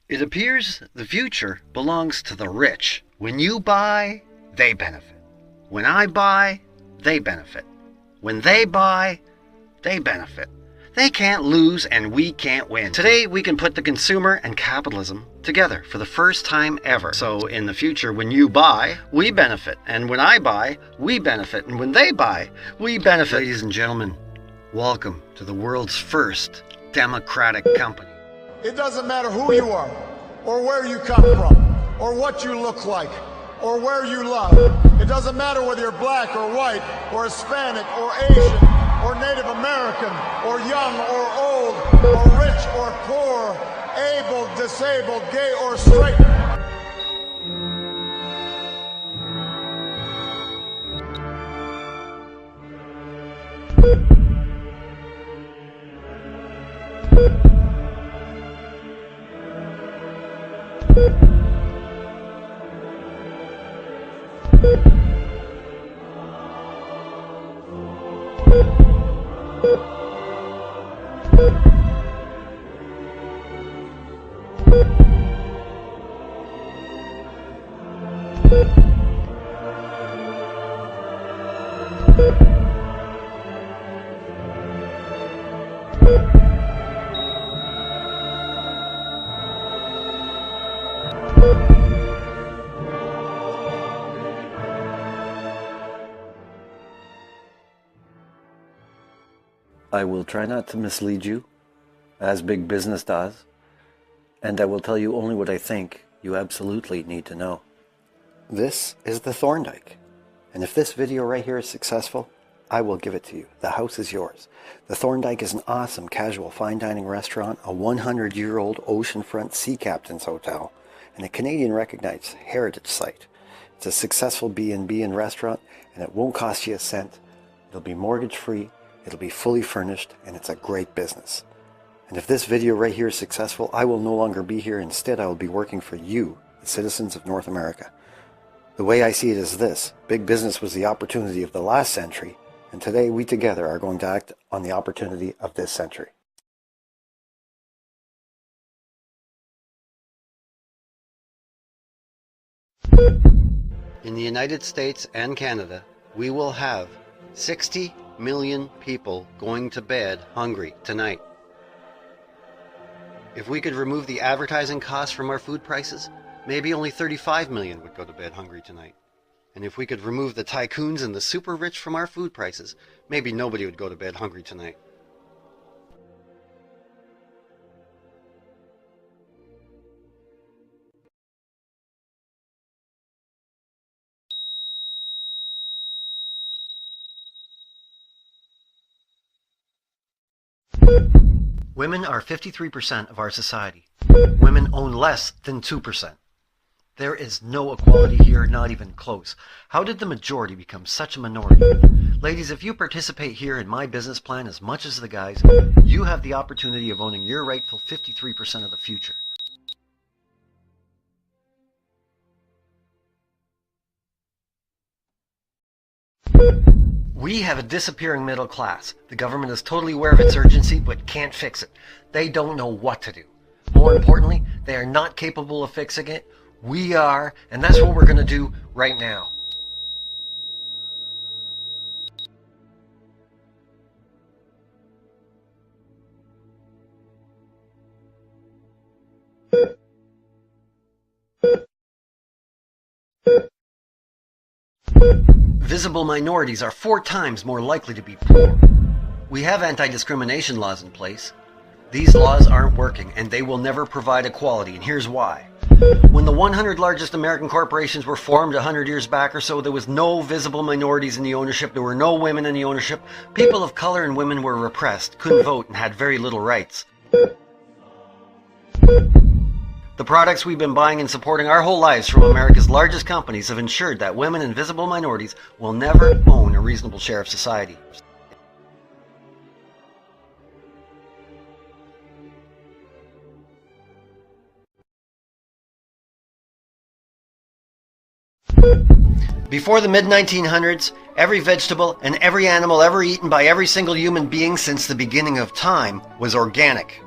It appears the future belongs to the rich. When you buy, they benefit. When I buy, they benefit. When they buy, they benefit. They can't lose and we can't win. Today we can put the consumer and capitalism together for the first time ever. So in the future, when you buy, we benefit. And when I buy, we benefit. And when they buy, we benefit. Ladies and gentlemen, welcome to the world's first democratic company. It doesn't matter who you are, or where you come from, or what you look like, or where you love. It doesn't matter whether you're black or white, or Hispanic or Asian, or Native American, or young or old, or rich or poor, able, disabled, gay or straight. I will try not to mislead you, as big business does, and I will tell you only what I think you absolutely need to know. This is the Thorndike, and if this video right here is successful, I will give it to you. The house is yours. The Thorndike is an awesome casual fine dining restaurant, a 100-year-old oceanfront sea captain's hotel, and a Canadian recognized heritage site. It's a successful B&B and restaurant, and it won't cost you a cent. It'll be mortgage-free. It'll be fully furnished, and it's a great business. And if this video right here is successful, I will no longer be here. Instead, I will be working for you, the citizens of North America. The way I see it is this: big business was the opportunity of the last century, and today we together are going to act on the opportunity of this century. In the United States and Canada, we will have 60 million people going to bed hungry tonight. If we could remove the advertising costs from our food prices, maybe only 35 million would go to bed hungry tonight. And if we could remove the tycoons and the super rich from our food prices, maybe nobody would go to bed hungry tonight. Women are 53% of our society. Women own less than 2%. There is no equality here, not even close. How did the majority become such a minority? Ladies, if you participate here in my business plan as much as the guys, you have the opportunity of owning your rightful 53% of the future. We have a disappearing middle class. The government is totally aware of its urgency, but can't fix it. They don't know what to do. More importantly, they are not capable of fixing it. We are, and that's what we're going to do right now. Visible minorities are 4 times more likely to be poor. We have anti-discrimination laws in place. These laws aren't working, and they will never provide equality, and here's why. When the 100 largest American corporations were formed 100 years back or so, there was no visible minorities in the ownership, there were no women in the ownership. People of color and women were repressed, couldn't vote, and had very little rights. The products we've been buying and supporting our whole lives from America's largest companies have ensured that women and visible minorities will never own a reasonable share of society. Before the mid-1900s, every vegetable and every animal ever eaten by every single human being since the beginning of time was organic.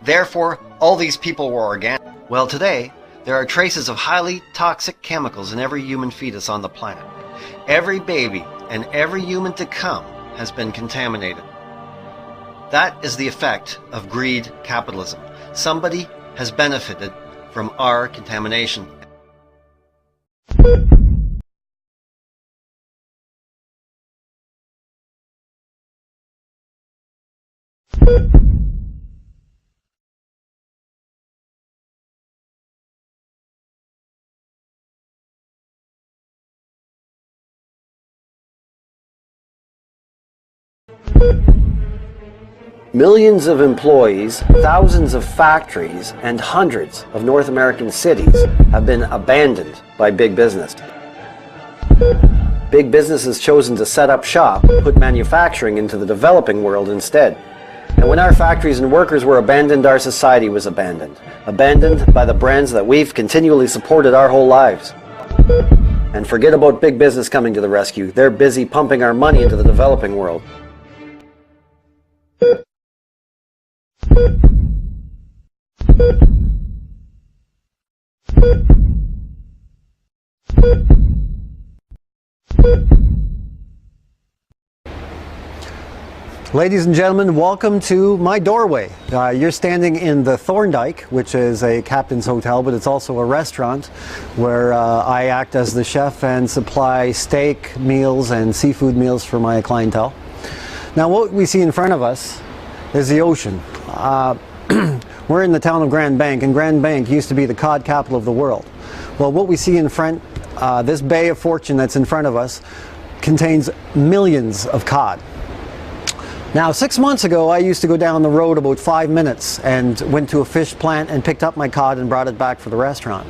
Therefore, all these people were organic. Well, today, there are traces of highly toxic chemicals in every human fetus on the planet. Every baby and every human to come has been contaminated. That is the effect of greed capitalism. Somebody has benefited from our contamination. Millions of employees, thousands of factories, and hundreds of North American cities have been abandoned by big business. Big business has chosen to set up shop, put manufacturing into the developing world instead. And when our factories and workers were abandoned, our society was abandoned. Abandoned by the brands that we've continually supported our whole lives. And forget about big business coming to the rescue. They're busy pumping our money into the developing world. Ladies and gentlemen, welcome to my doorway. You're standing in the Thorndike, which is a captain's hotel, but it's also a restaurant where I act as the chef and supply steak meals and seafood meals for my clientele. Now, what we see in front of us is the ocean. We're in the town of Grand Bank, and Grand Bank used to be the cod capital of the world. Well, what we see in front, this Bay of Fortune that's in front of us, contains millions of cod. Now, 6 months ago, I used to go down the road about 5 minutes and went to a fish plant and picked up my cod and brought it back for the restaurant.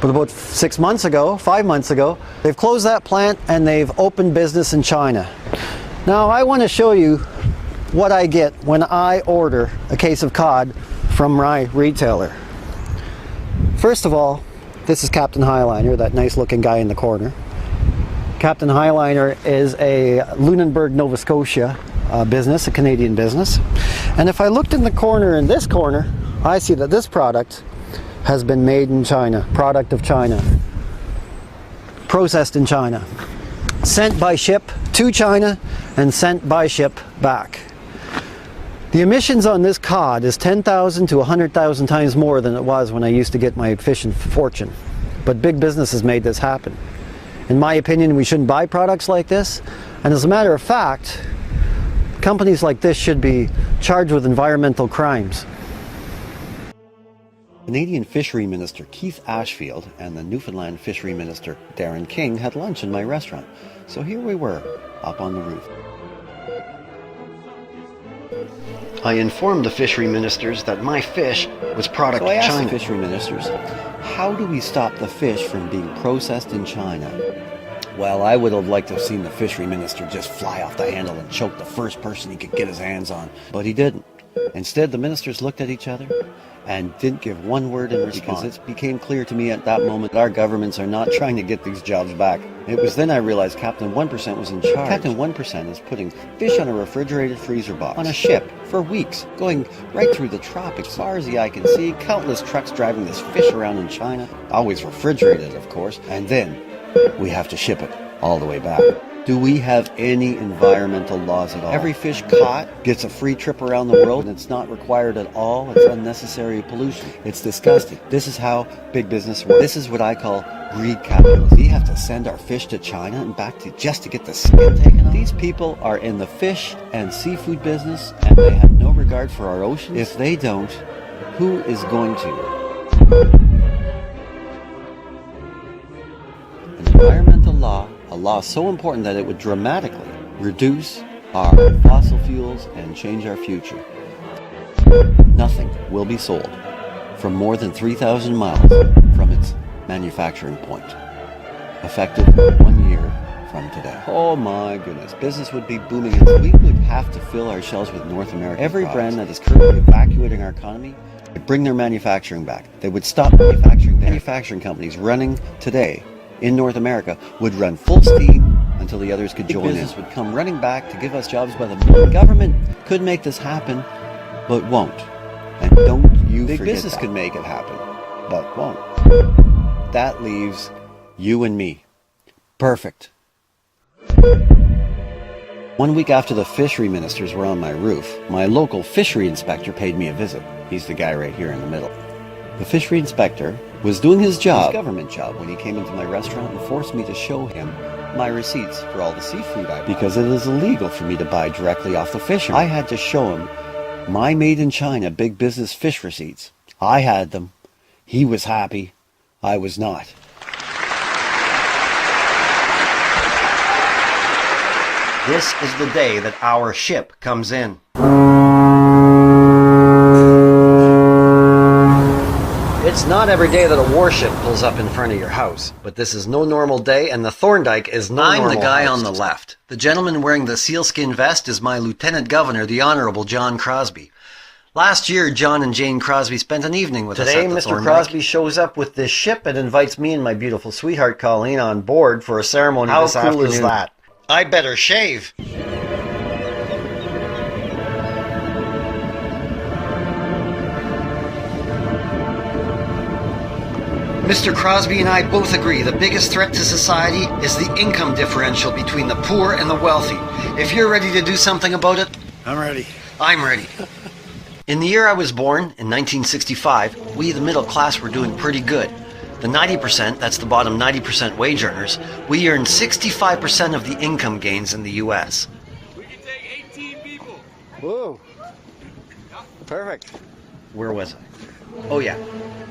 But about 5 months ago, they've closed that plant and they've opened business in China. Now, I want to show you what I get when I order a case of cod from my retailer. First of all, this is Captain Highliner, that nice looking guy in the corner. Captain Highliner is a Lunenburg, Nova Scotia business, a Canadian business. And if I looked in the corner, in this corner, I see that this product has been made in China, product of China, processed in China, sent by ship to China and sent by ship back. The emissions on this cod is 10,000 to 100,000 times more than it was when I used to get my fish in Fortune. But big business has made this happen. In my opinion, we shouldn't buy products like this. And as a matter of fact, companies like this should be charged with environmental crimes. Canadian Fishery Minister Keith Ashfield and the Newfoundland Fishery Minister Darren King had lunch in my restaurant. So here we were, up on the roof. I informed the fishery ministers that my fish was product So I of asked China. the fishery ministers, how do we stop the fish from being processed in China? Well, I would have liked to have seen the fishery minister just fly off the handle and choke the first person he could get his hands on. But he didn't. Instead, the ministers looked at each other and didn't give one word in response. Because it became clear to me at that moment that our governments are not trying to get these jobs back. It was then I realized Captain 1% was in charge. Captain 1% is putting fish on a refrigerated freezer box on a ship for weeks, going right through the tropics. As far as the eye can see, countless trucks driving this fish around in China, always refrigerated, of course, and then we have to ship it all the way back. Do we have any environmental laws at all? Every fish caught gets a free trip around the world, and it's not required at all. It's unnecessary pollution. It's disgusting. This is how big business works. This is what I call greed capitalism. We have to send our fish to China and back to just to get the skin taken off. These people are in the fish and seafood business, and they have no regard for our oceans. If they don't, who is going to? An environmental law, a law so important that it would dramatically reduce our fossil fuels and change our future. Nothing will be sold from more than 3,000 miles from its manufacturing point, effective 1 year from today. Oh my goodness, business would be booming, and we would have to fill our shelves with North American Every products. Brand that is currently evacuating our economy would bring their manufacturing back. They would stop manufacturing. Manufacturing companies running today in North America would run full steam until the others could join in. Business would come running back to give us jobs by the million. The government could make this happen, but won't. And don't you forget that. Big business could make it happen, but won't. That leaves you and me. Perfect. 1 week after the fishery ministers were on my roof, my local fishery inspector paid me a visit. He's the guy right here in the middle. The fishery inspector was doing his job, his government job, when he came into my restaurant and forced me to show him my receipts for all the seafood I bought. Because it is illegal for me to buy directly off the fishermen. I had to show him my made in China big business fish receipts. I had them. He was happy. I was not. This is the day that our ship comes in. It's not every day that a warship pulls up in front of your house, but this is no normal day, and the Thorndike is no normal. I'm the guy on the left. The gentleman wearing the sealskin vest is my Lieutenant Governor, the Honorable John Crosby. Last year, John and Jane Crosby spent an evening with us at the Thorndike. Today, Mr. Crosby shows up with this ship and invites me and my beautiful sweetheart Colleen on board for a ceremony this afternoon. How cool is that? I better shave. Mr. Crosby and I both agree the biggest threat to society is the income differential between the poor and the wealthy. If you're ready to do something about it, I'm ready. I'm ready. In the year I was born, in 1965, we, the middle class, were doing pretty good. The 90%, that's the bottom 90% wage earners, we earned 65% of the income gains in the U.S. We can take 18 people. Whoa. Perfect. Where was I? Oh yeah.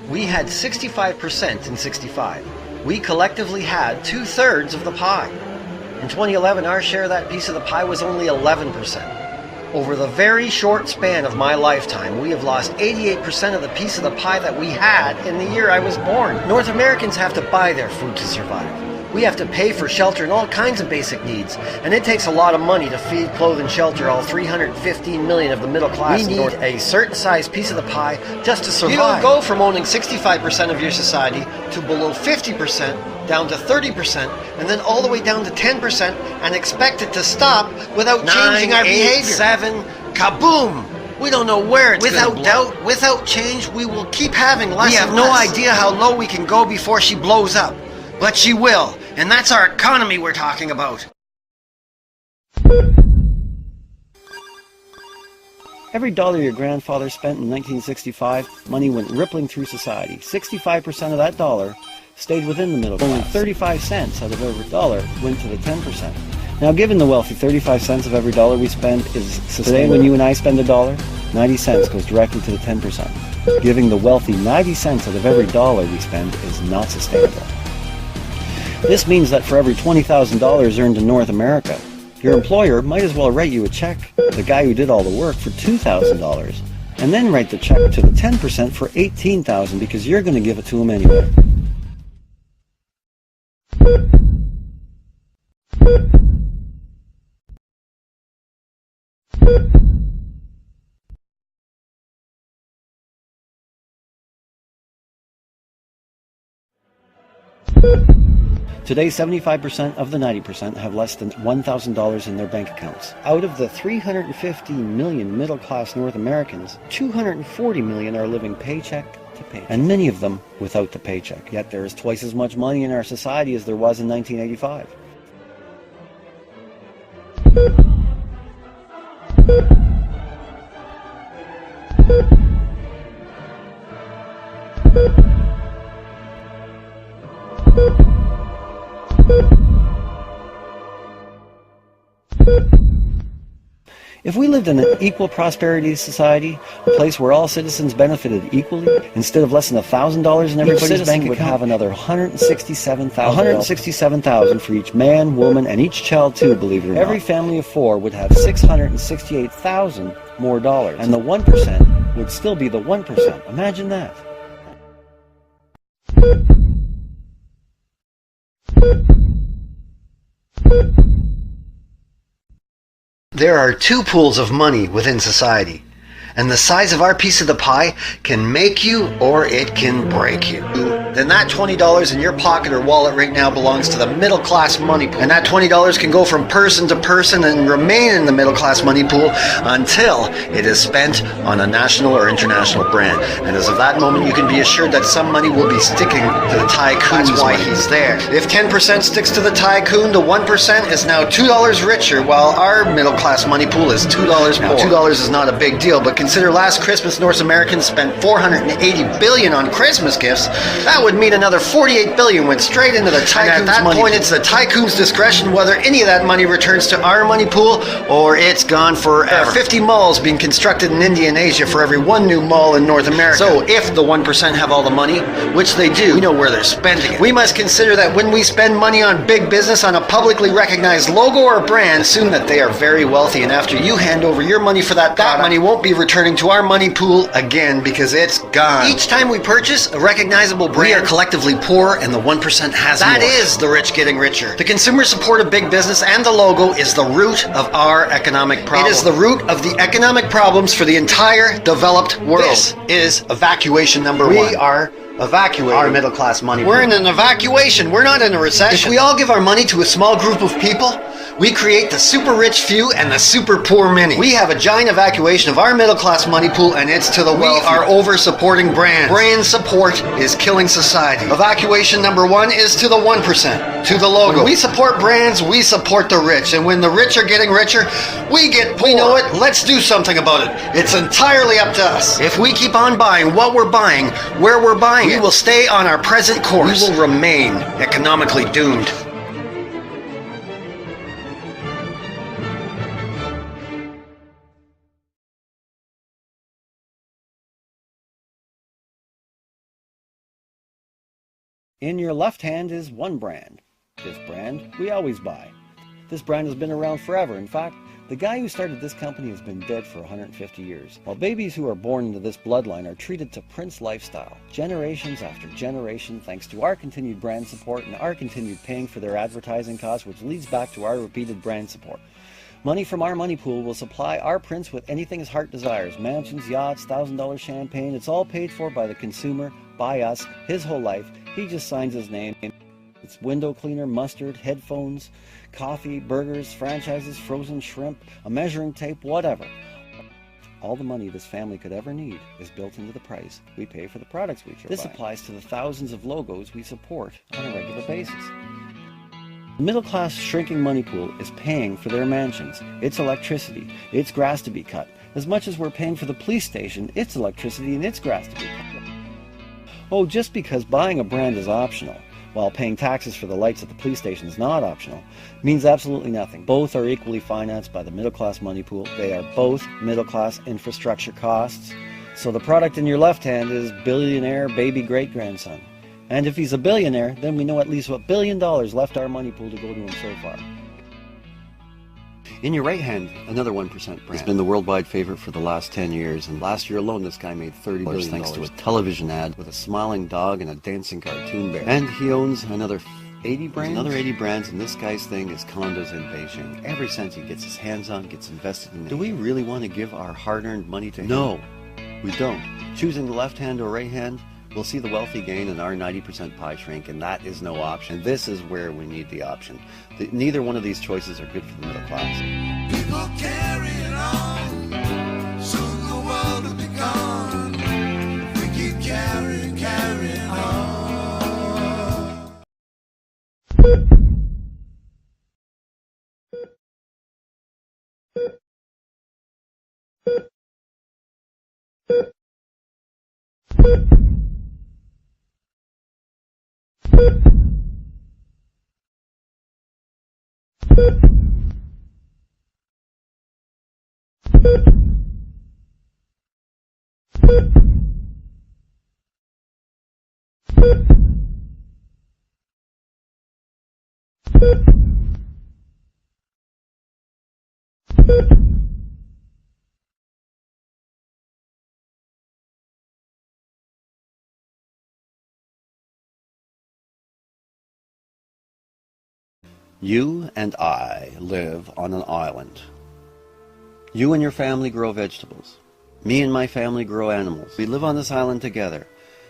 We had 65% in 65. We collectively had 2/3 of the pie. In 2011, our share of that piece of the pie was only 11%. Over the very short span of my lifetime, we have lost 88% of the piece of the pie that we had in the year I was born. North Americans have to buy their food to survive. We have to pay for shelter and all kinds of basic needs, and it takes a lot of money to feed, clothe, and shelter all 315 million of the middle class. We need a certain size piece of the pie just to survive. You don't go from owning 65% of your society to below 50%, down to 30%, and then all the way down to 10%, and expect it to stop without changing our behavior. 7, kaboom! We don't know where it's going to blow. Without doubt, without change, we will keep having less and less. We have no idea how low we can go before she blows up. But she will, and that's our economy we're talking about. Every dollar your grandfather spent in 1965, money went rippling through society. 65% of that dollar stayed within the middle class. Only 35 cents out of every dollar went to the 10%. Now, given the wealthy, 35 cents of every dollar we spend is sustainable. Today, when you and I spend $1, 90 cents goes directly to the 10%. Giving the wealthy 90 cents out of every dollar we spend is not sustainable. This means that for every $20,000 earned in North America, your employer might as well write you a check, the guy who did all the work, for $2,000, and then write the check to the 10% for $18,000 because you're going to give it to him anyway. Today, 75% of the 90% have less than $1,000 in their bank accounts. Out of the 350 million middle-class North Americans, 240 million are living paycheck to paycheck, and many of them without the paycheck. Yet there is twice as much money in our society as there was in 1985. If we lived in an equal prosperity society, a place where all citizens benefited equally, instead of less than $1,000 in everybody's bank would have another $167,000 for each man, woman, and each child too, believe it or not. Every family of 4 would have $668,000 more dollars, and the 1% would still be the 1%. Imagine that. There are 2 pools of money within society, and the size of our piece of the pie can make you or it can break you, then that $20 in your pocket or wallet right now belongs to the middle class money pool. And that $20 can go from person to person and remain in the middle class money pool until it is spent on a national or international brand. And as of that moment, you can be assured that some money will be sticking to the tycoon's That's why he's there. If 10% sticks to the tycoon, the 1% is now $2 richer, while our middle class money pool is $2 more. Now, $2 is not a big deal, but consider last Christmas North Americans spent $480 billion on Christmas gifts. That would mean another $48 billion went straight into the tycoon's money pool. At that point, it's the tycoon's discretion whether any of that money returns to our money pool or it's gone forever. There are 50 malls being constructed in India and Asia for every one new mall in North America. So if the 1% have all the money, which they do, we know where they're spending it. We must consider that when we spend money on big business on a publicly recognized logo or brand, assume that they are very wealthy, and after you hand over your money for that money won't be returning to our money pool again because it's gone. Each time we purchase a recognizable brand, we are collectively poor and the 1% has more. That is the rich getting richer. The consumer support of big business and the logo is the root of our economic problem. It is the root of the economic problems for the entire developed world. This is evacuation number one. We are evacuating our middle class money. We're in an evacuation. We're not in a recession. If we all give our money to a small group of people, we create the super rich few and the super poor many. We have a giant evacuation of our middle class money pool, and it's to the wealthy. We are over supporting brands. Brand support is killing society. Evacuation number one is to the 1%, to the logo. When we support brands, we support the rich, and when the rich are getting richer, we get poor. We know it. Let's do something about it. It's entirely up to us. If we keep on buying what we're buying, where we're buying, we will stay on our present course. We will remain economically doomed. In your left hand is one brand. This brand we always buy. This brand has been around forever. In fact, the guy who started this company has been dead for 150 years. While babies who are born into this bloodline are treated to Prince lifestyle, generations after generation, thanks to our continued brand support and our continued paying for their advertising costs, which leads back to our repeated brand support. Money from our money pool will supply our prince with anything his heart desires. Mansions, yachts, $1,000 champagne. It's all paid for by the consumer, by us, his whole life. He just signs his name. It's window cleaner, mustard, headphones, coffee, burgers, franchises, frozen shrimp, a measuring tape, whatever. All the money this family could ever need is built into the price we pay for the products we buy. This applies to the thousands of logos we support on a regular basis. The middle-class shrinking money pool is paying for their mansions, its electricity, its grass to be cut, as much as we're paying for the police station, its electricity, and its grass to be cut. Oh, just because buying a brand is optional, while paying taxes for the lights at the police station is not optional, means absolutely nothing. Both are equally financed by the middle-class money pool. They are both middle-class infrastructure costs. So the product in your left hand is billionaire baby great-grandson. And if he's a billionaire, then we know at least what $1 billion left our money pool to go to him so far. In your right hand, another 1% brand. It's been the worldwide favorite for the last 10 years, and last year alone this guy made $30 billion thanks to a television ad with a smiling dog and a dancing cartoon bear. And he owns another 80 brands? Another 80 brands, and this guy's thing is condos in Beijing. Every cent he gets his hands on gets invested in it. Do we really want to give our hard-earned money to him? No, we don't. Choosing the left hand or right hand, we'll see the wealthy gain and our 90% pie shrink, and that is no option. This is where we need the option. Neither one of these choices are good for the middle class. People carrying on, soon the world will be gone. If we keep carrying on. You and I live on an island. You and your family grow vegetables. Me and my family grow animals. We live on this island together.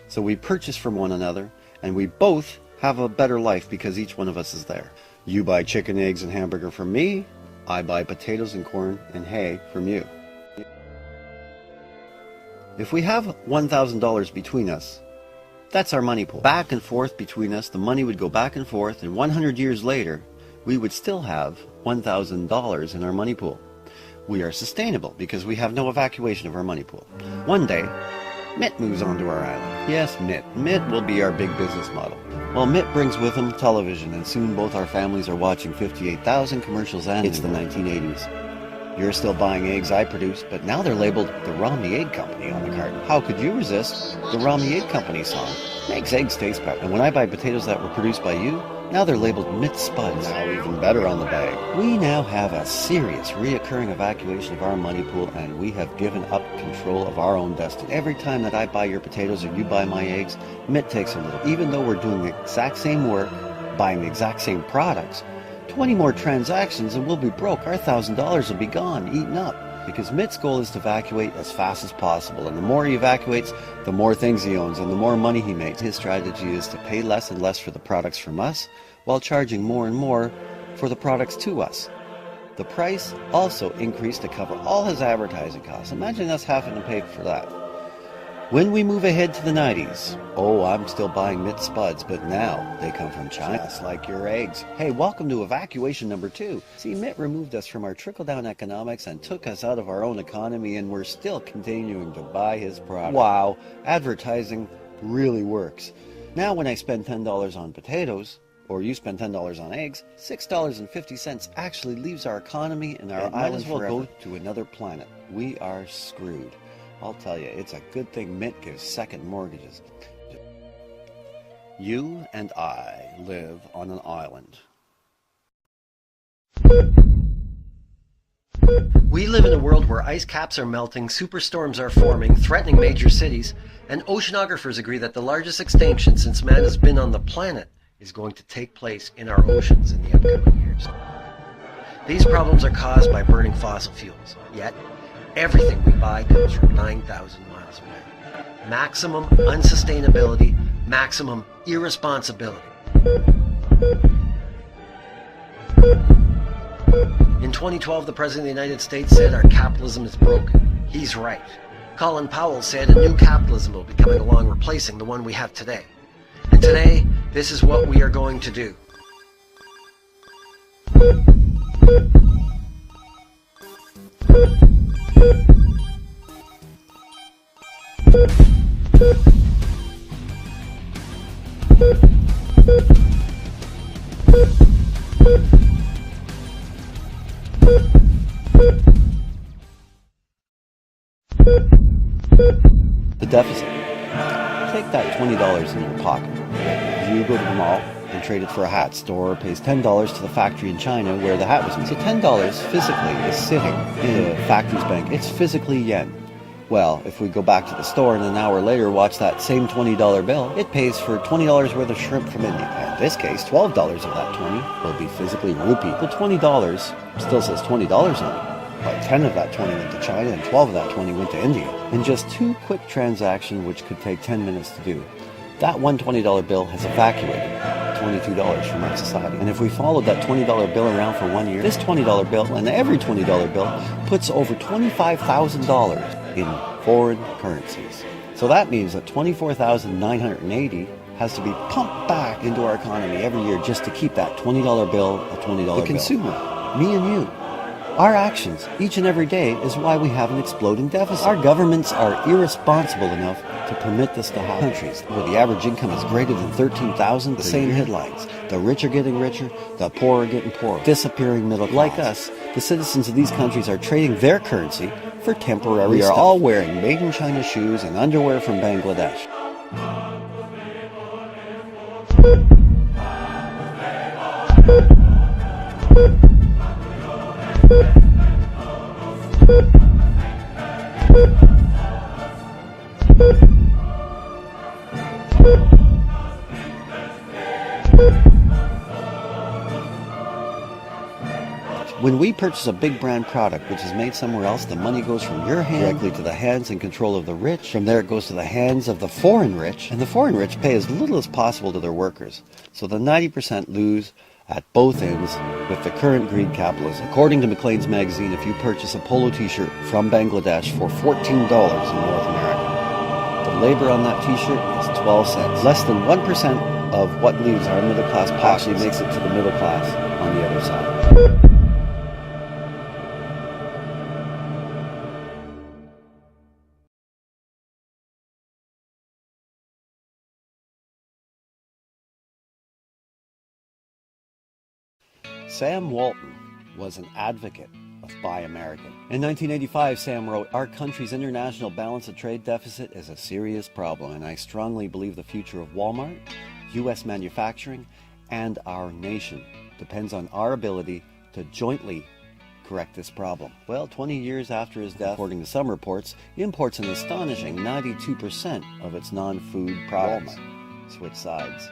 So we purchase from one another, and we both have a better life because each one of us is there. You buy chicken, eggs, and hamburger from me. I buy potatoes and corn and hay from you. If we have $1,000 between us, that's our money pool. Back and forth between us, the money would go back and forth, and 100 years later, we would still have $1,000 in our money pool. We are sustainable because we have no evacuation of our money pool. One day, Mitt moves onto our island. Yes, Mitt. Mitt will be our big business model. Well, Mitt brings with him television, and soon both our families are watching 58,000 commercials and it's the 1980s. You're still buying eggs I produced, but now they're labeled the Romney Egg Company on the carton. How could you resist the Romney Egg Company song? Makes eggs taste better. And when I buy potatoes that were produced by you, now they're labeled Mitt Spuds. Now even better on the bag. We now have a serious reoccurring evacuation of our money pool, and we have given up control of our own destiny. Every time that I buy your potatoes or you buy my eggs, Mitt takes a little. Even though we're doing the exact same work, buying the exact same products, 20 more transactions and we'll be broke. Our $1,000 will be gone, eaten up. Because Mitt's goal is to evacuate as fast as possible, and the more he evacuates, the more things he owns and the more money he makes. His strategy is to pay less and less for the products from us, while charging more and more for the products to us. The price also increased to cover all his advertising costs. Imagine us having to pay for that. When we move ahead to the 90s, oh, I'm still buying Mitt Spuds, but now they come from China, just like your eggs. Hey, welcome to evacuation number 2. See, Mitt removed us from our trickle-down economics and took us out of our own economy, and we're still continuing to buy his product. Wow, advertising really works. Now when I spend $10 on potatoes, or you spend $10 on eggs, $6.50 actually leaves our economy and our island might as well go to another planet. We are screwed. I'll tell you, it's a good thing Mitt gives second mortgages. You and I live on an island. We live in a world where ice caps are melting, superstorms are forming, threatening major cities, and oceanographers agree that the largest extinction since man has been on the planet is going to take place in our oceans in the upcoming years. These problems are caused by burning fossil fuels, yet everything we buy comes from 9,000 miles away. Maximum unsustainability, maximum irresponsibility. In 2012, the President of the United States said our capitalism is broken. He's right. Colin Powell said a new capitalism will be coming along, replacing the one we have today. And today, this is what we are going to do. The deficit. Take that $20 in your pocket. You go to the mall and trade it for a hat. Store pays $10 to the factory in China where the hat was made. So $10 physically is sitting in a factory's bank. It's physically yen. Well, if we go back to the store and an hour later watch that same $20 bill, it pays for $20 worth of shrimp from India. In this case, $12 of that 20 will be physically rupee. The $20 still says $20 on it. But 10 of that 20 went to China and 12 of that 20 went to India. In just 2 quick transactions, which could take 10 minutes to do, that one $20 bill has evacuated $22 from our society. And if we followed that $20 bill around for 1 year, this $20 bill and every $20 bill puts over $25,000 in foreign currencies. So that means that $24,980 has to be pumped back into our economy every year just to keep that $20 bill a $20 bill. The consumer, me and you. Our actions, each and every day, is why we have an exploding deficit. Our governments are irresponsible enough to permit this to happen. Countries where the average income is greater than $13,000, the same headlines. The rich are getting richer, the poor are getting poorer. Disappearing middle class. Like us, the citizens of these countries are trading their currency for temporary stuff. We are all wearing made in China shoes and underwear from Bangladesh. When we purchase a big brand product which is made somewhere else, the money goes from your hand directly to the hands and control of the rich. From there it goes to the hands of the foreign rich, and the foreign rich pay as little as possible to their workers. So the 90% lose at both ends with the current greed capitalism. According to Maclean's magazine, if you purchase a polo t-shirt from Bangladesh for $14 in North America, the labor on that t-shirt is 12 cents. Less than 1% of what leaves our middle class actually makes it to the middle class on the other side. Sam Walton was an advocate of Buy American. In 1985, Sam wrote, "Our country's international balance of trade deficit is a serious problem, and I strongly believe the future of Walmart, U.S. manufacturing, and our nation depends on our ability to jointly correct this problem." Well, 20 years after his death, according to some reports, imports an astonishing 92% of its non-food products. Walmart switch sides.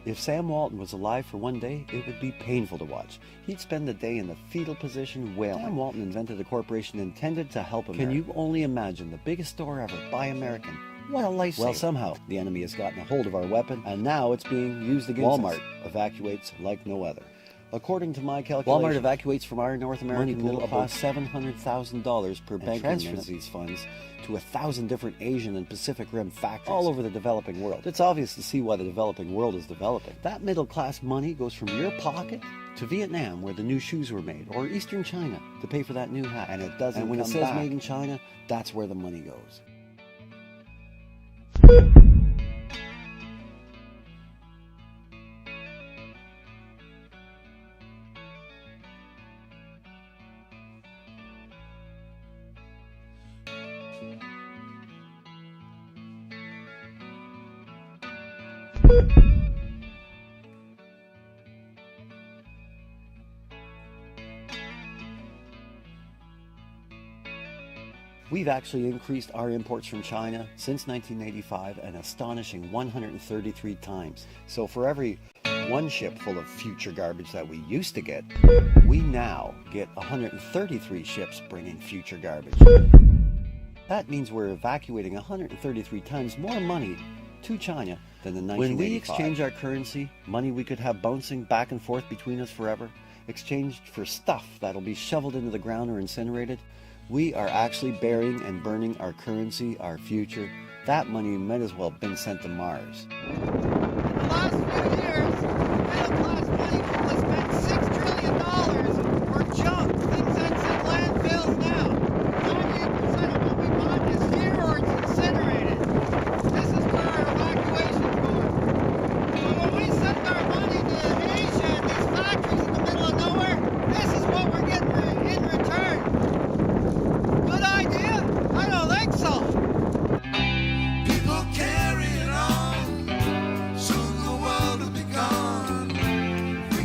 If Sam Walton was alive for one day, it would be painful to watch. He'd spend the day in the fetal position wailing. Sam Walton invented a corporation intended to help America. Can you only imagine the biggest store ever, Buy American? What a lifesaver. Well, somehow, the enemy has gotten a hold of our weapon, and now it's being used against Walmart. Evacuates like no other. According to my calculations, Walmart evacuates from our North American middle class $700,000 per bank and transfers these funds to 1,000 different Asian and Pacific Rim factories all over the developing world. It's obvious to see why the developing world is developing. That middle class money goes from your pocket to Vietnam, where the new shoes were made, or Eastern China to pay for that new hat. And it doesn't. And when it says made in China, that's where the money goes. We've actually increased our imports from China since 1985 an astonishing 133 times. So for every one ship full of future garbage that we used to get, we now get 133 ships bringing future garbage. That means we're evacuating 133 times more money to China than in 1985. When we exchange our currency, money we could have bouncing back and forth between us forever, exchanged for stuff that'll be shoveled into the ground or incinerated, we are actually burying and burning our currency, our future. That money might as well have been sent to Mars. In the last few years, middle-class money has spent $6 trillion for junk, things that's in landfills now. 98% of what we bought is here or it's incinerated. This is where our evacuation's going. So when we send our money to Asia and these factories in the middle of nowhere, this is what we're getting in return. Good idea? I don't think so. People carry it on. Soon the world will be gone. We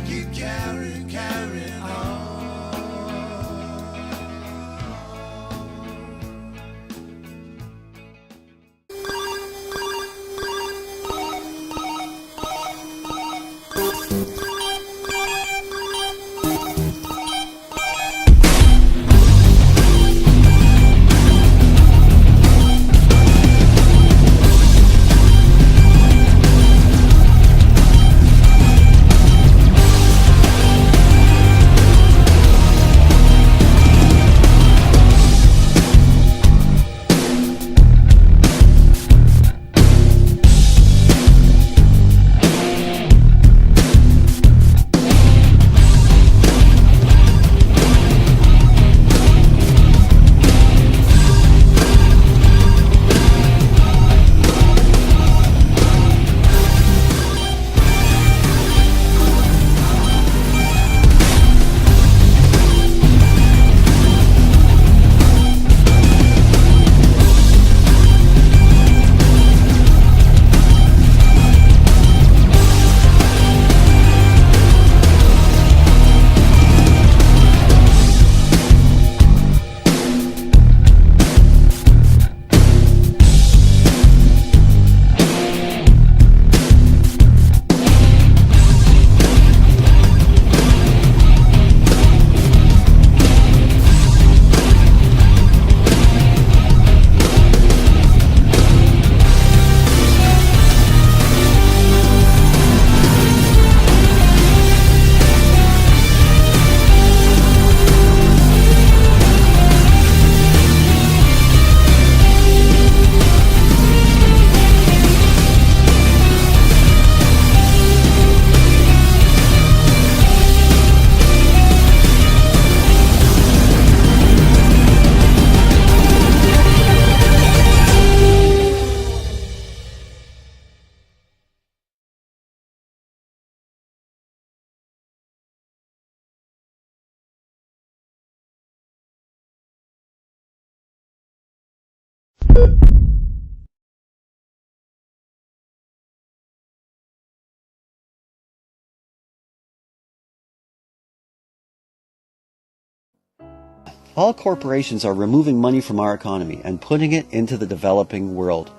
All corporations are removing money from our economy and putting it into the developing world.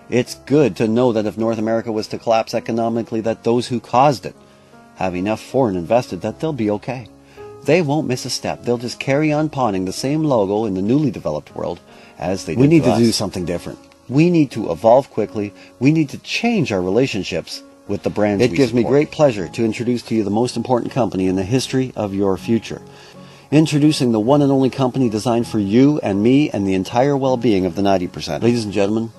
It's good to know that if North America was to collapse economically, that those who caused it have enough foreign invested that they'll be okay. They won't miss a step. They'll just carry on pawning the same logo in the newly developed world as they did. We need to do something different. We need to evolve quickly. We need to change our relationships with the brands we support. It gives me great pleasure to introduce to you the most important company in the history of your future. Introducing the one and only company designed for you and me and the entire well-being of the 90%. Ladies and gentlemen,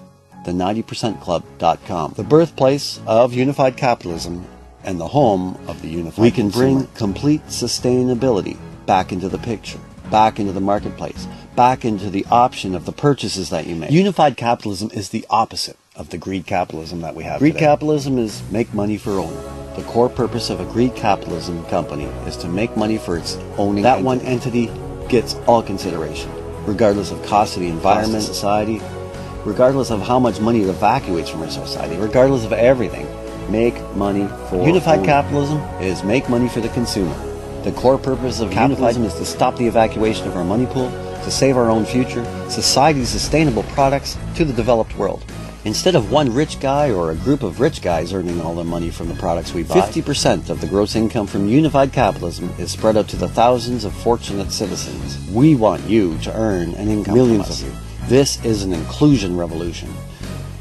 the 90%club.com, the birthplace of unified capitalism and the home of the unified We can consumer. Bring complete sustainability back into the picture, back into the marketplace, back into the option of the purchases that you make. Unified capitalism is the opposite of the greed capitalism that we have today. Greed capitalism is make money for owning. The core purpose of a greed capitalism company is to make money for its owning entity. That one entity gets all consideration, regardless of cost to the environment, society, regardless of how much money it evacuates from our society, regardless of everything. Make money for Unified capitalism is make money for the consumer. The core purpose of capitalism is to stop the evacuation of our money pool, to save our own future, society's sustainable products to the developed world. Instead of one rich guy or a group of rich guys earning all the money from the products we buy, 50% of the gross income from unified capitalism is spread out to the thousands of fortunate citizens. We want you to earn an income Millions of you. This is an inclusion revolution.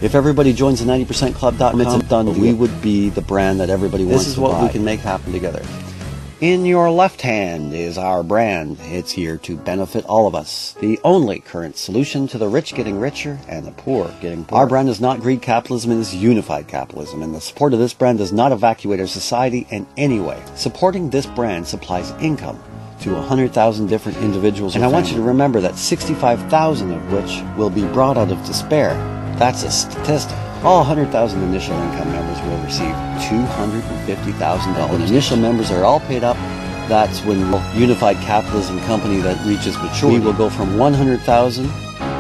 If everybody joins the 90%club.com, it's a done deal. We would be the brand that everybody wants to buy. This is what we can make happen together. In your left hand is our brand. It's here to benefit all of us. The only current solution to the rich getting richer and the poor getting poorer. Our brand is not greed capitalism, it is unified capitalism, and the support of this brand does not evacuate our society in any way. Supporting this brand supplies income to 100,000 different individuals. And I want you to remember that 65,000 of which will be brought out of despair. That's a statistic. All 100,000 initial income members will receive $250,000. When initial members are all paid up, that's when the unified capitalism company that reaches maturity will go from 100,000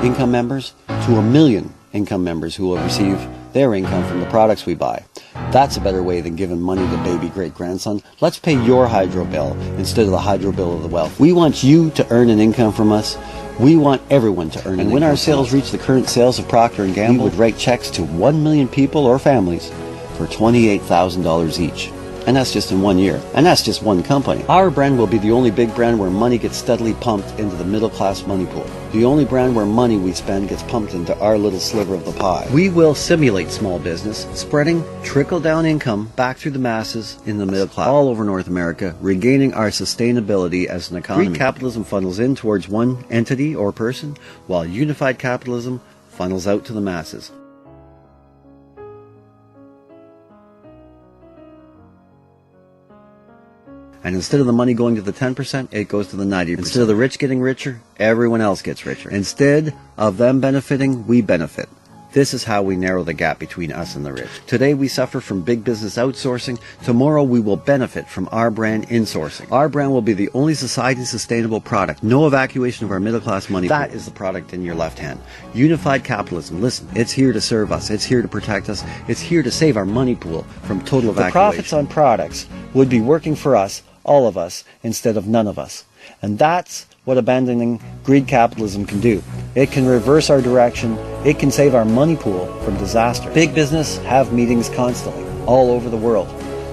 income members to 1 million income members who will receive their income from the products we buy. That's a better way than giving money to baby great-grandson. Let's pay your hydro bill instead of the hydro bill of the wealth. We want you to earn an income from us. We want everyone to earn an income. And when our sales reach the current sales of Procter & Gamble, we would write checks to 1 million people or families for $28,000 each. And that's just in 1 year. And that's just one company. Our brand will be the only big brand where money gets steadily pumped into the middle-class money pool. The only brand where money we spend gets pumped into our little sliver of the pie. We will simulate small business, spreading trickle-down income back through the masses in the middle class all over North America, regaining our sustainability as an economy. Greed capitalism funnels in towards one entity or person, while unified capitalism funnels out to the masses. And instead of the money going to the 10%, it goes to the 90%. Instead of the rich getting richer, everyone else gets richer. Instead of them benefiting, we benefit. This is how we narrow the gap between us and the rich. Today we suffer from big business outsourcing. Tomorrow we will benefit from our brand insourcing. Our brand will be the only society-sustainable product. No evacuation of our middle-class money. That is the product in your left hand. Unified capitalism. Listen, it's here to serve us. It's here to protect us. It's here to save our money pool from total evacuation. The profits on products would be working for us, all of us, instead of none of us. And that's what abandoning greed capitalism can do. It can reverse our direction. It can save our money pool from disaster. Big business have meetings constantly, all over the world,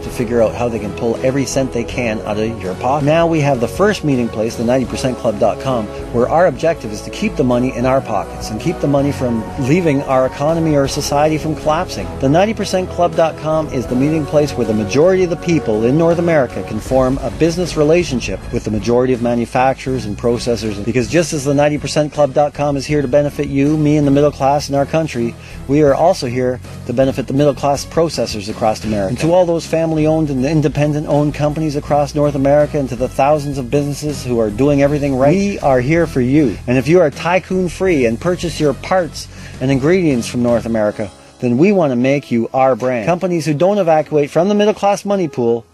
to figure out how they can pull every cent they can out of your pocket. Now we have the first meeting place, the 90%club.com, where our objective is to keep the money in our pockets and keep the money from leaving our economy or society from collapsing. The 90%club.com is the meeting place where the majority of the people in North America can form a business relationship with the majority of manufacturers and processors. Because just as the 90%club.com is here to benefit you, me, and the middle class in our country, we are also here to benefit the middle class processors across America. And to all those family-owned and independent-owned companies across North America, and to the thousands of businesses who are doing everything right, we are here for you. And if you are tycoon-free and purchase your parts and ingredients from North America, then we want to make you our brand. Companies who don't evacuate from the middle-class money pool,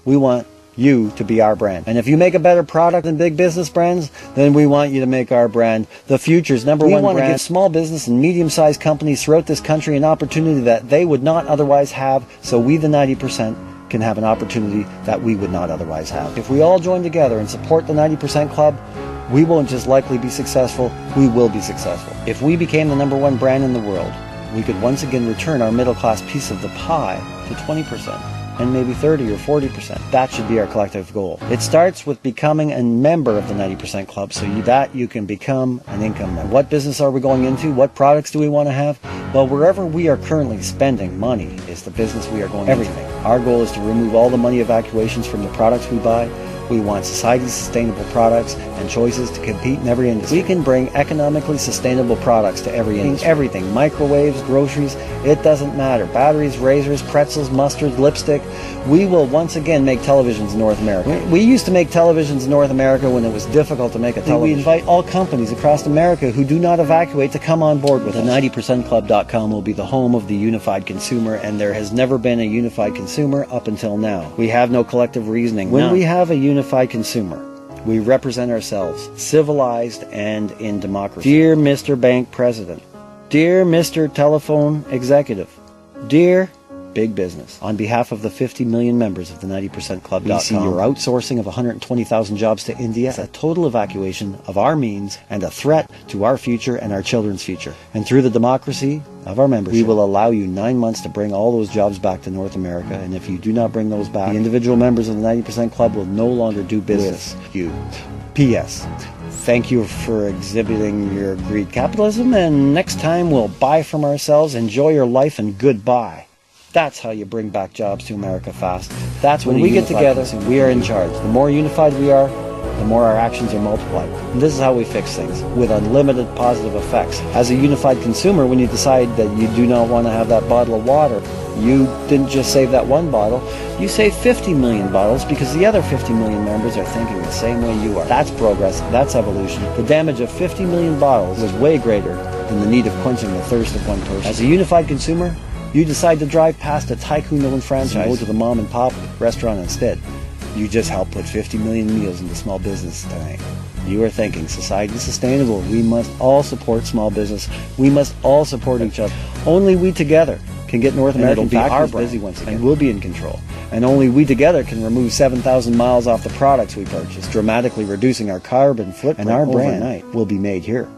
we want you to be our brand. And if you make a better product than big business brands, then we want you to make our brand the future's number one brand. We want to give small business and medium-sized companies throughout this country an opportunity that they would not otherwise have, so we, the 90%, can have an opportunity that we would not otherwise have. If we all join together and support the 90% Club, we won't just likely be successful, we will be successful. If we became the number one brand in the world, we could once again return our middle class piece of the pie to 20%, and maybe 30 or 40%. That should be our collective goal. It starts with becoming a member of the 90% Club so you can become an income member. What business are we going into? What products do we want to have? Well, wherever we are currently spending money is the business we are going into. Everything. Our goal is to remove all the money evacuations from the products we buy. We want society's sustainable products and choices to compete in every industry. We can bring economically sustainable products to every industry. Everything, microwaves, groceries, it doesn't matter. Batteries, razors, pretzels, mustard, lipstick. We will once again make televisions in North America. We used to make televisions in North America when it was difficult to make a television. We invite all companies across America who do not evacuate to come on board with us. The 90%club.com will be the home of the unified consumer, and there has never been a unified consumer up until now. We have no collective reasoning. When we have a unified consumer, we represent ourselves, civilized and in democracy. Dear Mr. Bank President, dear Mr. Telephone Executive, dear Big Business, on behalf of the 50 million members of the 90%club.com, we see your outsourcing of 120,000 jobs to India as a total evacuation of our means and a threat to our future and our children's future. And through the democracy of our membership, we will allow you 9 months to bring all those jobs back to North America, and if you do not bring those back, the individual members of the 90% Club will no longer do business with you. P.S. Thank you for exhibiting your greed capitalism, and next time we'll buy from ourselves, enjoy your life, and goodbye. That's how you bring back jobs to America fast. That's when we get together, we are in charge. The more unified we are, the more our actions are multiplied. And this is how we fix things, with unlimited positive effects. As a unified consumer, when you decide that you do not want to have that bottle of water, you didn't just save that one bottle, you saved 50 million bottles because the other 50 million members are thinking the same way you are. That's progress, that's evolution. The damage of 50 million bottles is way greater than the need of quenching the thirst of one person. As a unified consumer, you decide to drive past a tycoon-owned franchise and go to the mom-and-pop restaurant instead. You just helped put 50 million meals into small business tonight. You are thinking, society is sustainable. We must all support small business. We must all support each other. Only we together can get North American factories busy once again, and we'll be in control. And only we together can remove 7,000 miles off the products we purchase, dramatically reducing our carbon footprint. And our brand will be made here.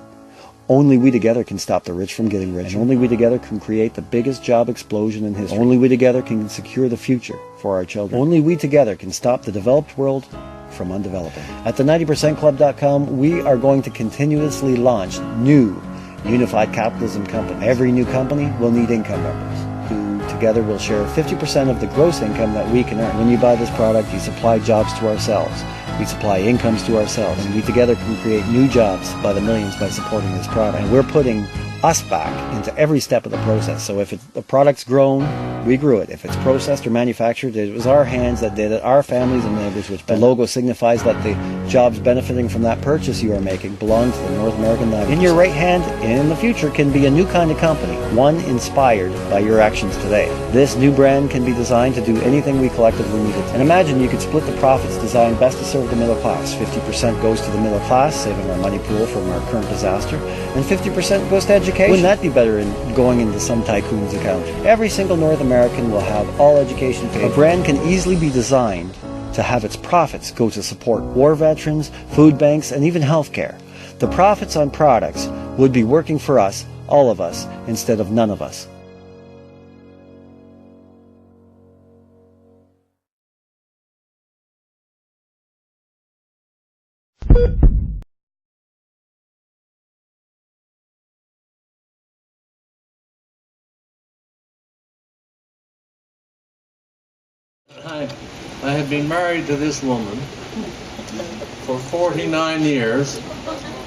Only we together can stop the rich from getting richer. And only we together can create the biggest job explosion in history. Only we together can secure the future for our children. Only we together can stop the developed world from undeveloping. At the 90%club.com, we are going to continuously launch new unified capitalism companies. Every new company will need income members who together will share 50% of the gross income that we can earn. When you buy this product, you supply jobs to ourselves. We supply incomes to ourselves, and we together can create new jobs by the millions by supporting this product. And we're putting us back into every step of the process. So if the product's grown, we grew it. If it's processed or manufactured, it was our hands that did it, our families and neighbors, which the logo signifies that the jobs benefiting from that purchase you are making belong to the North American 90%. In your right hand, in the future, can be a new kind of company, one inspired by your actions today. This new brand can be designed to do anything we collectively needed. And imagine you could split the profits designed best to serve the middle class. 50% goes to the middle class, saving our money pool from our current disaster, and 50% goes to education. Wouldn't that be better than going into some tycoon's account? Every single North American will have all education paid. A brand can easily be designed to have its profits go to support war veterans, food banks, and even healthcare. The profits on products would be working for us, all of us, instead of none of us. I have been married to this woman for 49 years,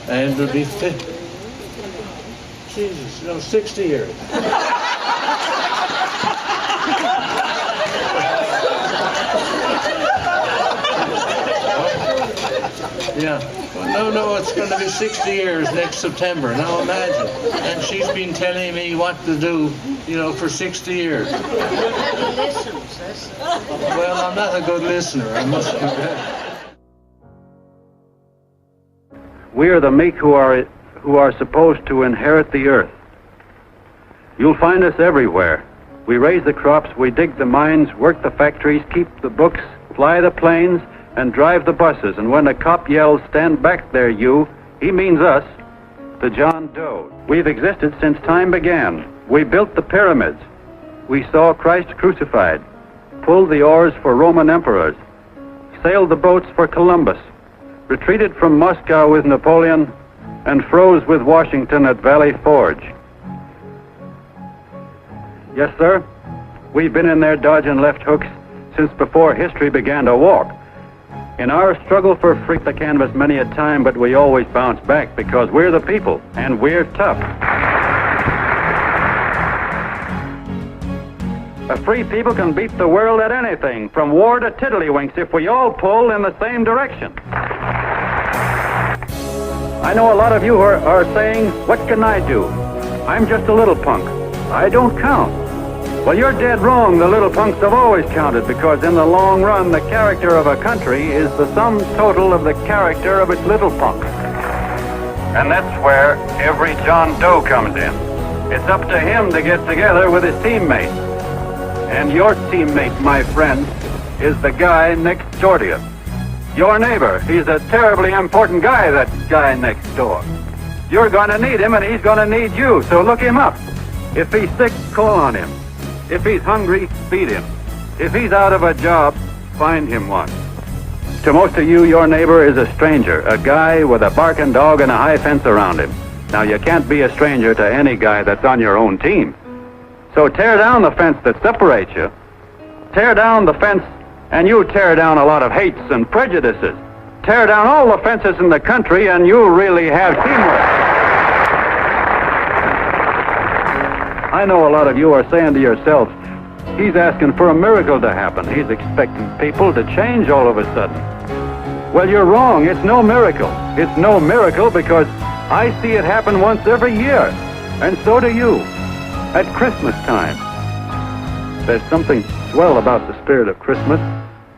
and to be 60 years. Yeah. Well, no, it's going to be 60 years next September. Now imagine. And she's been telling me what to do, for 60 years. Well, I'm not a good listener, I must confess. We are the meek who are supposed to inherit the earth. You'll find us everywhere. We raise the crops, we dig the mines, work the factories, keep the books, fly the planes, and drive the buses. And when a cop yells, "Stand back there, you," he means us, the John Doe. We've existed since time began. We built the pyramids. We saw Christ crucified, pulled the oars for Roman emperors, sailed the boats for Columbus, retreated from Moscow with Napoleon, and froze with Washington at Valley Forge. Yes, sir, we've been in there dodging left hooks since before history began to walk. In our struggle for freak the canvas many a time, but we always bounce back because we're the people, and we're tough. A free people can beat the world at anything, from war to tiddlywinks, if we all pull in the same direction. I know a lot of you are saying, "What can I do? I'm just a little punk. I don't count." Well, you're dead wrong. The little punks have always counted, because in the long run, the character of a country is the sum total of the character of its little punks. And that's where every John Doe comes in. It's up to him to get together with his teammates. And your teammate, my friend, is the guy next door to you. Your neighbor. He's a terribly important guy, that guy next door. You're going to need him, and he's going to need you, so look him up. If he's sick, call on him. If he's hungry, feed him. If he's out of a job, find him one. To most of you, your neighbor is a stranger, a guy with a barking dog and a high fence around him. Now, you can't be a stranger to any guy that's on your own team. So tear down the fence that separates you. Tear down the fence, and you tear down a lot of hates and prejudices. Tear down all the fences in the country, and you'll really have teamwork. I know a lot of you are saying to yourselves, "He's asking for a miracle to happen. He's expecting people to change all of a sudden." Well, you're wrong. It's no miracle. It's no miracle because I see it happen once every year, and so do you, at Christmas time. There's something swell about the spirit of Christmas,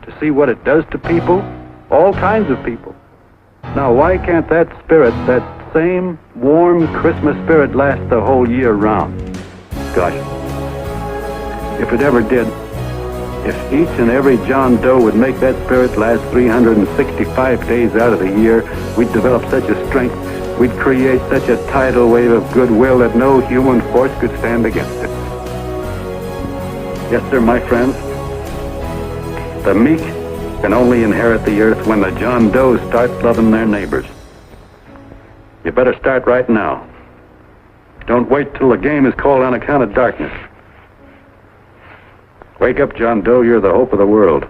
to see what it does to people, all kinds of people. Now, why can't that spirit, that same warm Christmas spirit, last the whole year round? Gosh, if it ever did, if each and every John Doe would make that spirit last 365 days out of the year, we'd develop such a strength, we'd create such a tidal wave of goodwill that no human force could stand against it. Yes, sir, my friends, the meek can only inherit the earth when the John Does start loving their neighbors. You better start right now. Don't wait till the game is called on account of darkness. Wake up, John Doe. You're the hope of the world.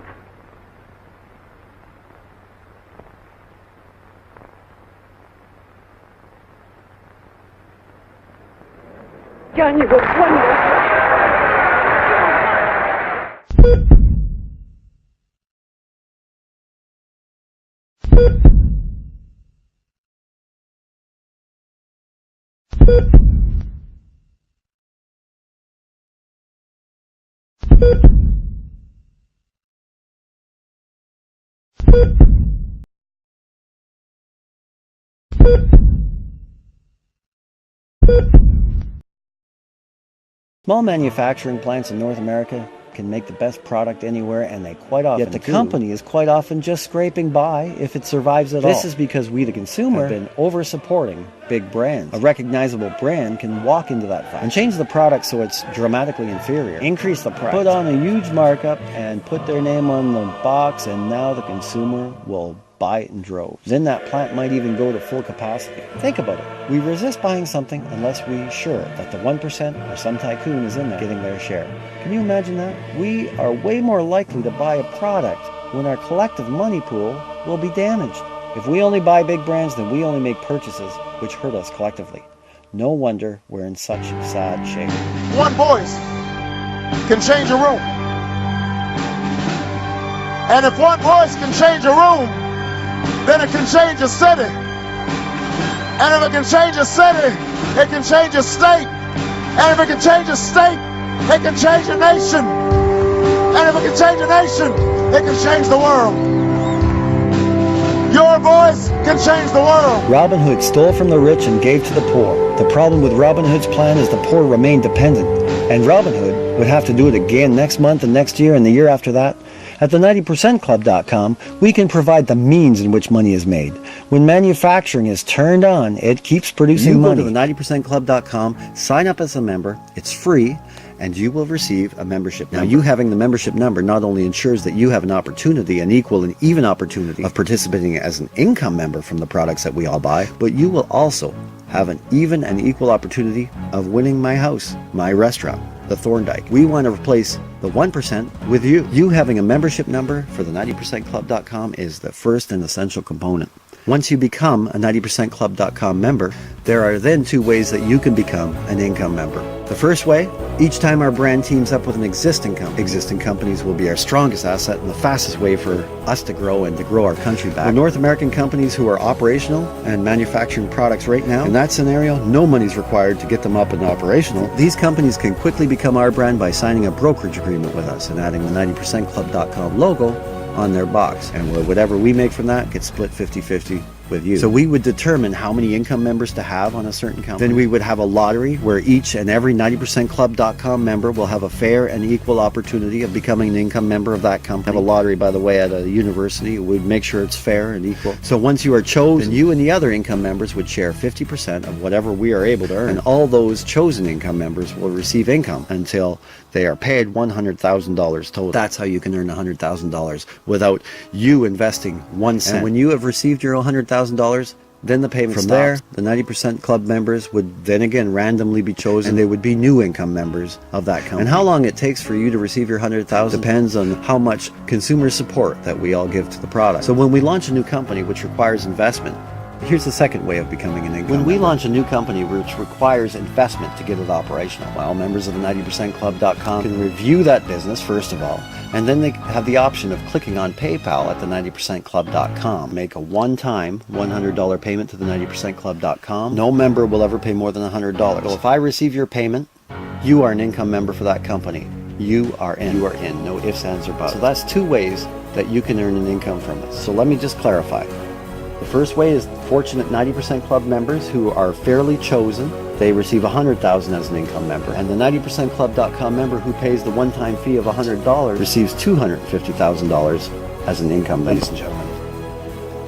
John, you were wonderful. Small manufacturing plants in North America can make the best product anywhere, and they quite often do. Yet the company is quite often just scraping by, if it survives at all. This is because we, the consumer, have been over-supporting big brands. A recognizable brand can walk into that factory and change the product so it's dramatically inferior, increase the price, put on a huge markup, and put their name on the box, and now the consumer will buy it in droves. Then that plant might even go to full capacity. Think about it. We resist buying something unless we're sure that the 1% or some tycoon is in there getting their share. Can you imagine that? We are way more likely to buy a product when our collective money pool will be damaged. If we only buy big brands, then we only make purchases which hurt us collectively. No wonder we're in such sad shape. One voice can change a room. And if one voice can change a room, then it can change a city. And if it can change a city, it can change a state. And if it can change a state, it can change a nation. And if it can change a nation, it can change the world. Your voice can change the world. Robin Hood stole from the rich and gave to the poor. The problem with Robin Hood's plan is the poor remain dependent. And Robin Hood would have to do it again next month and next year and the year after that. At the 90percentclub.com, we can provide the means in which money is made. When manufacturing is turned on, it keeps producing money. You go to the 90percentclub.com, sign up as a member, it's free, and you will receive a membership number. Now, you having the membership number not only ensures that you have an opportunity, an equal and even opportunity of participating as an income member from the products that we all buy, but you will also have an even and equal opportunity of winning my house, my restaurant, the Thorndike. We want to replace the 1% with you. You having a membership number for the 90percentclub.com is the first and essential component. Once you become a 90percentclub.com member, there are then two ways that you can become an income member. The first way, each time our brand teams up with an existing companies will be our strongest asset and the fastest way for us to grow and to grow our country back. The North American companies who are operational and manufacturing products right now, in that scenario, no money's required to get them up and operational. These companies can quickly become our brand by signing a brokerage agreement with us and adding the 90percentclub.com logo on their box, and whatever we make from that gets split 50-50 with you. So we would determine how many income members to have on a certain company. Then we would have a lottery where each and every 90percentclub.com member will have a fair and equal opportunity of becoming an income member of that company. Have a lottery, by the way, at a university. We'd make sure it's fair and equal. So once you are chosen, you and the other income members would share 50% of whatever we are able to earn, and all those chosen income members will receive income until they are paid $100,000 total. That's how you can earn $100,000 without you investing 1 cent. And when you have received your $100,000, then the payment stops. From there, the 90% Club members would then again randomly be chosen, and they would be new income members of that company. And how long it takes for you to receive your $100,000 depends on how much consumer support that we all give to the product. So when we launch a new company which requires investment, here's the second way of becoming an income member. When we launch a new company which requires investment to get it operational, well, members of the 90percentclub.com can review that business first of all, and then they have the option of clicking on PayPal at the 90percentclub.com. Make a one-time $100 payment to the 90percentclub.com. No member will ever pay more than $100. So if I receive your payment, you are an income member for that company. You are in. You are in. No ifs, ands, or buts. So that's two ways that you can earn an income from us. So let me just clarify. The first way is fortunate 90% Club members who are fairly chosen. They receive $100,000 as an income member. And the 90percentclub.com member who pays the one-time fee of $100 receives $250,000 as an income, ladies and gentlemen.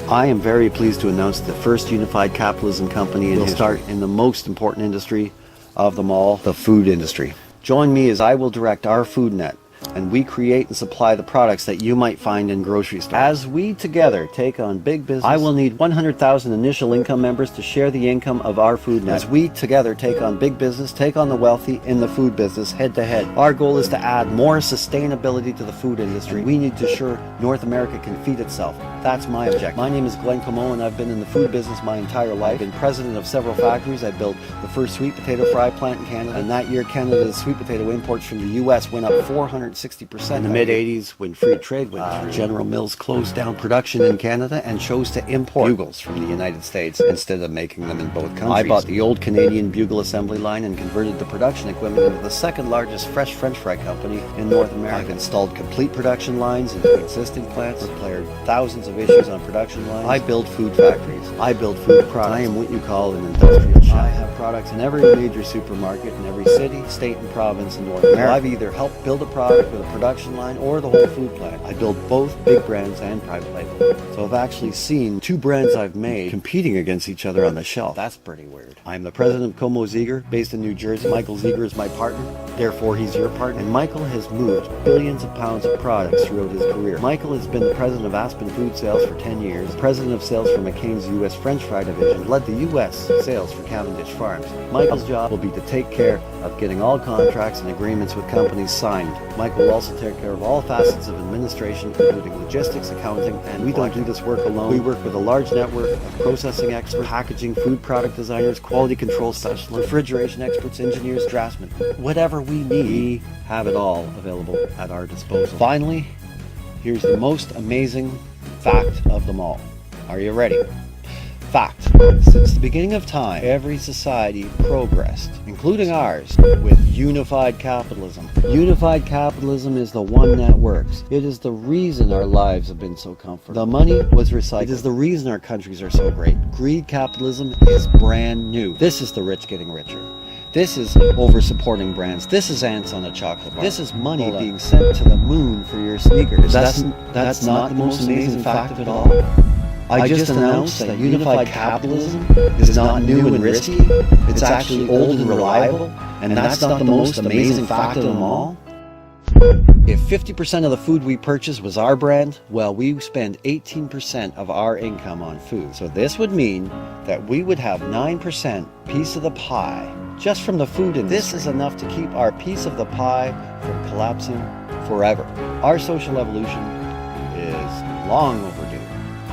I am very pleased to announce the first unified capitalism company will start in the most important industry of them all, the food industry. Join me as I will direct our food net, and we create and supply the products that you might find in grocery stores. As we together take on big business, I will need 100,000 initial income members to share the income of our food net. As we together take on big business, take on the wealthy in the food business head to head. Our goal is to add more sustainability to the food industry. We need to ensure North America can feed itself. That's my objective. My name is Glenn Comeau, and I've been in the food business my entire life. I've been president of several factories. I built the first sweet potato fry plant in Canada, and that year Canada's sweet potato imports from the US went up 460%. In the mid-80s, when free trade went through, General Mills closed down production in Canada and chose to import bugles from the United States instead of making them in both countries. I bought the old Canadian bugle assembly line and converted the production equipment into the second largest fresh French fry company in North America. I've installed complete production lines into existing plants, repaired thousands of issues on production lines. I build food factories. I build food products. I am what you call an industrial chef. I have products in every major supermarket in every city, state, and province in North America. I've either helped build a product with a production line or the whole food plant. I build both big brands and private label. So I've actually seen two brands I've made competing against each other on the shelf. That's pretty weird. I'm the president of Como Ziegler, based in New Jersey. Michael Ziegler is my partner, therefore he's your partner. And Michael has moved billions of pounds of products throughout his career. Michael has been the president of Aspen Food Sales for 10 years, the president of sales for McCain's U.S. French Fry Division, led the U.S. sales for Cavendish Farms. Michael's job will be to take care of getting all contracts and agreements with companies signed. Michael will also take care of all facets of administration, including logistics, accounting, and we don't do this work alone. We work with a large network of processing experts, packaging, food product designers, quality control specialists, refrigeration experts, engineers, draftsmen. Whatever we need, we have it all available at our disposal. Finally, here's the most amazing fact of them all. Are you ready? Fact. Since the beginning of time, every society progressed, including ours, with unified capitalism. Unified capitalism is the one that works. It is the reason our lives have been so comfortable. The money was recycled. It is the reason our countries are so great. Greed capitalism is brand new. This is the rich getting richer. This is over-supporting brands. This is ants on a chocolate bar. This is money being sent to the moon for your sneakers. That's not the most amazing fact of it all. I just announced that unified capitalism is not new and risky. It's actually old and reliable. And that's not the most amazing fact of them all. If 50% of the food we purchase was our brand, well, we spend 18% of our income on food. So this would mean that we would have 9% piece of the pie just from the food industry. This is enough to keep our piece of the pie from collapsing forever. Our social evolution is long overdue.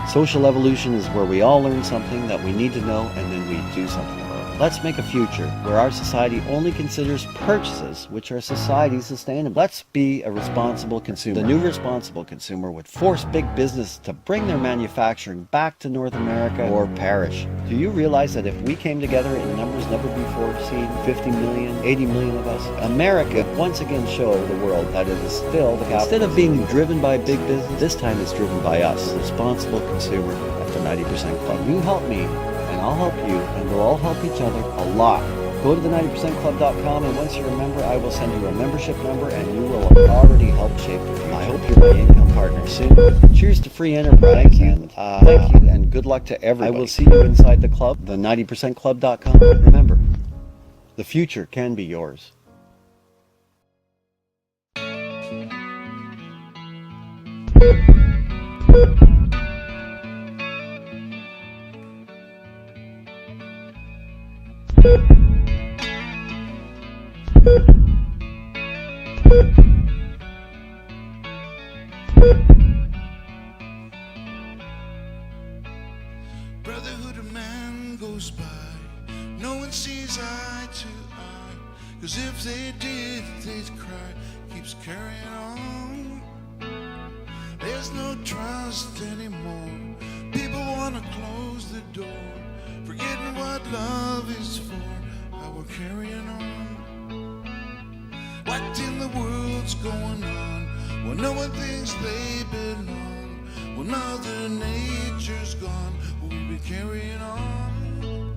Social evolution is where we all learn something that we need to know and then we do something about it. Let's make a future where our society only considers purchases which are society sustainable. Let's be a responsible consumer. The new responsible consumer would force big business to bring their manufacturing back to North America or perish. Do you realize that if we came together in numbers never before seen, 50 million, 80 million of us, America would once again show the world that it is still the capital. Instead of being driven by big business, this time it's driven by us, the responsible consumer at the 90% Club. You help me, and I'll help you, and we'll all help each other a lot. Go to the 90percentclub.com, and once you're a member, I will send you a membership number, and you will have already helped shape the future. I hope you're my income partner soon. Cheers to free enterprise, and thank you, and good luck to everybody. I will see you inside the club, the 90percentclub.com. Remember, the future can be yours. Brotherhood of man goes by, no one sees eye to eye, 'cause if they did, they'd cry. Keeps carrying on. There's no trust anymore. People wanna close the door, forgetting what love is for. How we're carrying on. What in the world's going on? Well, no one thinks they belong. Well, Mother Nature's gone. We'll be carrying on.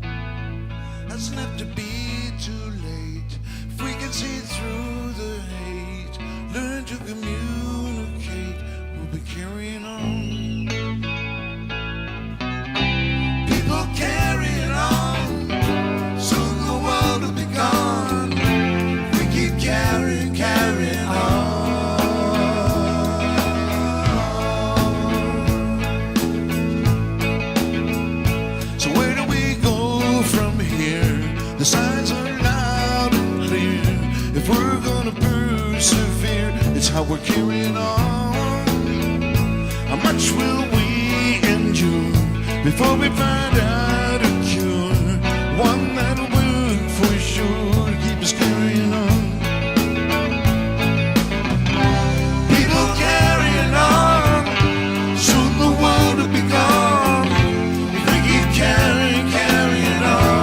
Doesn't have to be too late. If we can see through the hate, learn to communicate, we'll be carrying on. People carrying on, soon the world will be gone. We keep carrying on. So where do we go from here? The signs are loud and clear. If we're gonna persevere, it's how we're carrying on. How much will we endure before we find out a cure? One that'll work for sure to keep us carrying on. People carrying on, soon the world will be gone. If we keep carrying on.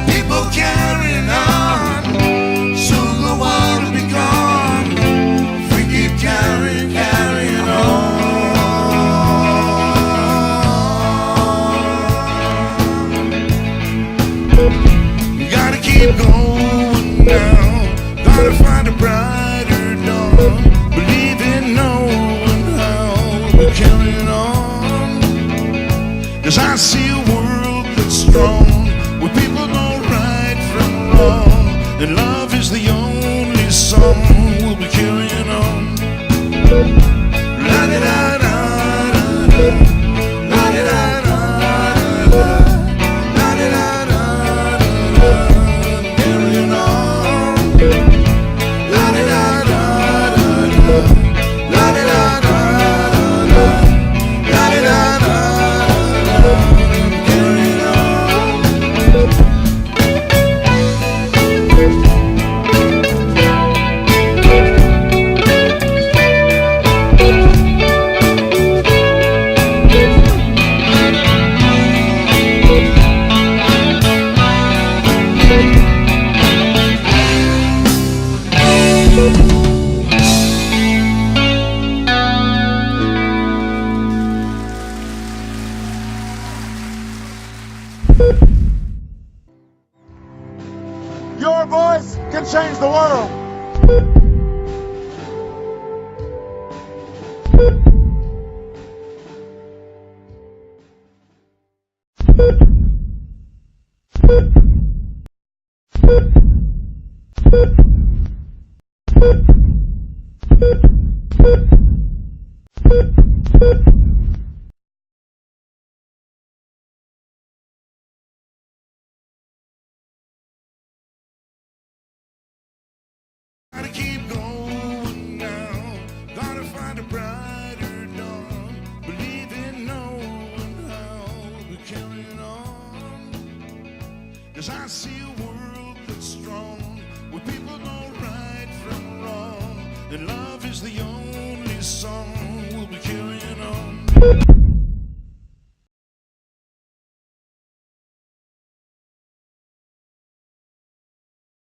People carrying on, soon the world will be gone. If we keep carrying on. You gotta keep going now. Gotta find a brighter dawn. Believe in knowing how we're carrying on. 'Cause I see a world that's strong, where people know right from wrong, and love is the only song we'll be carrying on. La-di-da-da-da, la-di-da. Your voice can change the world. Gotta keep going now. Gotta find a brighter dawn. Believe in knowing how we're carrying on. 'Cause I see a world that's strong, where people know right from wrong. And love is the only song